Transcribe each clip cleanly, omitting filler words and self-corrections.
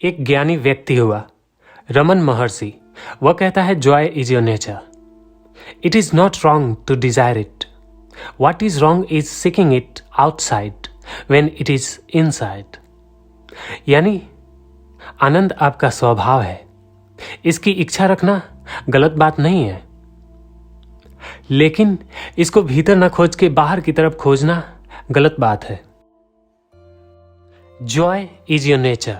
एक ज्ञानी व्यक्ति हुआ, रमन महर्षि। वह कहता है, joy is your nature. It is not wrong to desire it. What is wrong is seeking it outside when it is inside. यानी आनंद आपका स्वभाव है, इसकी इच्छा रखना गलत बात नहीं है, लेकिन इसको भीतर न खोज के बाहर की तरफ खोजना गलत बात है। Joy is your nature.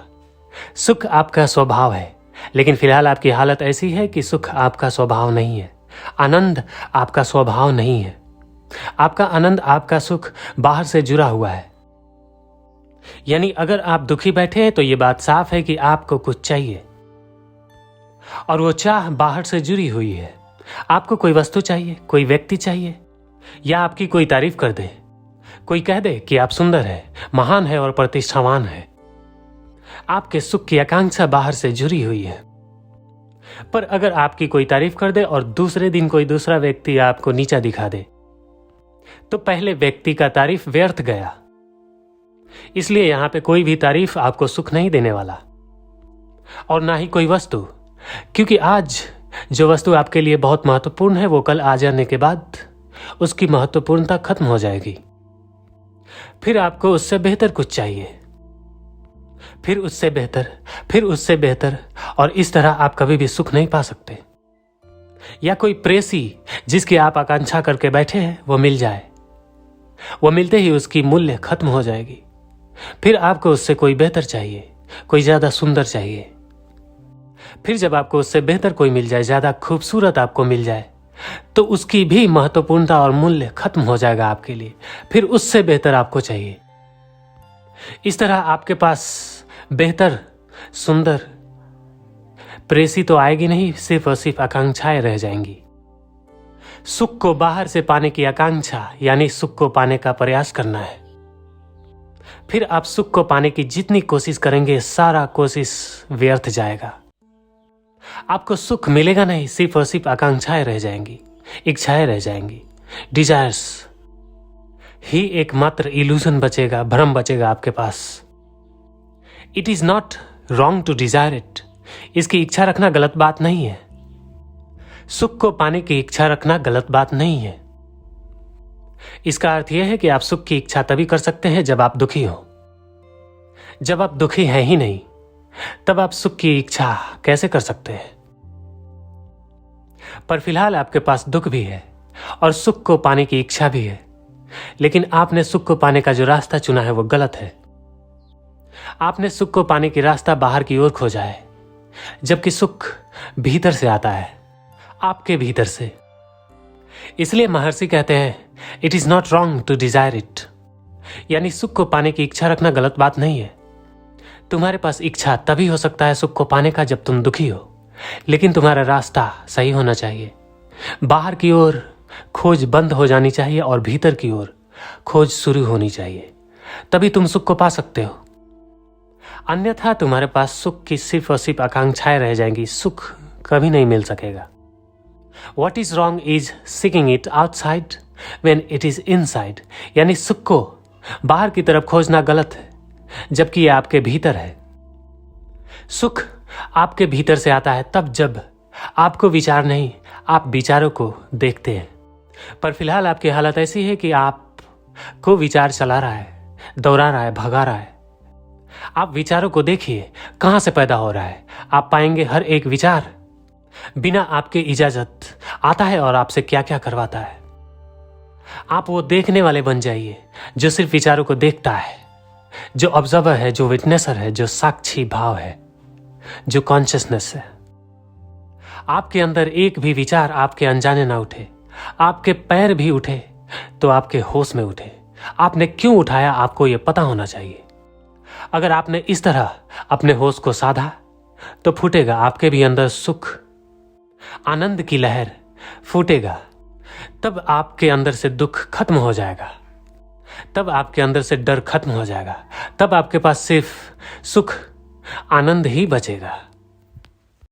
सुख आपका स्वभाव है, लेकिन फिलहाल आपकी हालत ऐसी है कि सुख आपका स्वभाव नहीं है, आनंद आपका स्वभाव नहीं है। आपका आनंद, आपका सुख बाहर से जुड़ा हुआ है। यानी अगर आप दुखी बैठे हैं तो यह बात साफ है कि आपको कुछ चाहिए, और वो चाह बाहर से जुड़ी हुई है। आपको कोई वस्तु चाहिए, कोई व्यक्ति चाहिए, या आपकी कोई तारीफ कर दे, कोई कह दे कि आप सुंदर है, महान है और प्रतिष्ठावान है। आपके सुख की आकांक्षा बाहर से जुड़ी हुई है। पर अगर आपकी कोई तारीफ कर दे और दूसरे दिन कोई दूसरा व्यक्ति आपको नीचा दिखा दे, तो पहले व्यक्ति का तारीफ व्यर्थ गया। इसलिए यहां पे कोई भी तारीफ आपको सुख नहीं देने वाला, और ना ही कोई वस्तु, क्योंकि आज जो वस्तु आपके लिए बहुत महत्वपूर्ण है वो कल आ जाने के बाद उसकी महत्वपूर्णता खत्म हो जाएगी। फिर आपको उससे बेहतर कुछ चाहिए, फिर उससे बेहतर, फिर उससे बेहतर, और इस तरह आप कभी भी सुख नहीं पा सकते। या कोई प्रेसी जिसकी आप आकांक्षा करके बैठे हैं वो मिल जाए, वो मिलते ही उसकी मूल्य खत्म हो जाएगी। फिर आपको उससे कोई बेहतर चाहिए, कोई ज्यादा सुंदर चाहिए। फिर जब आपको उससे बेहतर कोई मिल जाए, ज्यादा खूबसूरत आपको मिल जाए, तो उसकी भी महत्वपूर्णता और मूल्य खत्म हो जाएगा आपके लिए। फिर उससे बेहतर आपको चाहिए। इस तरह आपके पास बेहतर, सुंदर प्रेसी तो आएगी नहीं, सिर्फ और सिर्फ आकांक्षाएं रह जाएंगी। सुख को बाहर से पाने की आकांक्षा, यानी सुख को पाने का प्रयास करना है। फिर आप सुख को पाने की जितनी कोशिश करेंगे, सारा कोशिश व्यर्थ जाएगा। आपको सुख मिलेगा नहीं, सिर्फ और सिर्फ आकांक्षाएं रह जाएंगी, इच्छाएं रह जाएंगी। डिजायर्स ही एकमात्र इल्यूजन बचेगा, भ्रम बचेगा आपके पास। It is not wrong to desire it. इसकी इच्छा रखना गलत बात नहीं है। सुख को पाने की इच्छा रखना गलत बात नहीं है। इसका अर्थ यह है कि आप सुख की इच्छा तभी कर सकते हैं जब आप दुखी हो। जब आप दुखी हैं ही नहीं, तब आप सुख की इच्छा कैसे कर सकते हैं? पर फिलहाल आपके पास दुख भी है और सुख को पाने की इच्छा भी है, लेकिन आपने सुख को पाने का जो रास्ता चुना है वो गलत है। आपने सुख को पाने की रास्ता बाहर की ओर खोजा है, जबकि सुख भीतर से आता है, आपके भीतर से। इसलिए महर्षि कहते हैं, it is not wrong to desire it. यानी सुख को पाने की इच्छा रखना गलत बात नहीं है। तुम्हारे पास इच्छा तभी हो सकता है सुख को पाने का जब तुम दुखी हो, लेकिन तुम्हारा रास्ता सही होना चाहिए। बाहर की ओर खोज बंद हो जानी चाहिए और भीतर की ओर खोज शुरू होनी चाहिए, तभी तुम सुख को पा सकते हो। अन्यथा तुम्हारे पास सुख की सिर्फ और सिर्फ आकांक्षाएं रह जाएंगी, सुख कभी नहीं मिल सकेगा। What is wrong is seeking it outside when it is inside। यानी सुख को बाहर की तरफ खोजना गलत है, जबकि यह आपके भीतर है। सुख आपके भीतर से आता है तब जब आपको विचार नहीं, आप विचारों को देखते हैं। पर फिलहाल आपकी हालत ऐसी है कि आपको विचार चला रहा है, दौड़ा रहा है, भगा रहा है। आप विचारों को देखिए कहां से पैदा हो रहा है। आप पाएंगे हर एक विचार बिना आपके इजाजत आता है और आपसे क्या क्या करवाता है। आप वो देखने वाले बन जाइए जो सिर्फ विचारों को देखता है, जो ऑब्जर्वर है, जो विटनेसर है, जो साक्षी भाव है, जो कॉन्शियसनेस है। आपके अंदर एक भी विचार आपके अनजाने ना उठे। आपके पैर भी उठे तो आपके होश में उठे। आपने क्यों उठाया, आपको यह पता होना चाहिए। अगर आपने इस तरह अपने होश को साधा तो फूटेगा आपके भी अंदर सुख, आनंद की लहर फूटेगा। तब आपके अंदर से दुख खत्म हो जाएगा, तब आपके अंदर से डर खत्म हो जाएगा, तब आपके पास सिर्फ सुख, आनंद ही बचेगा।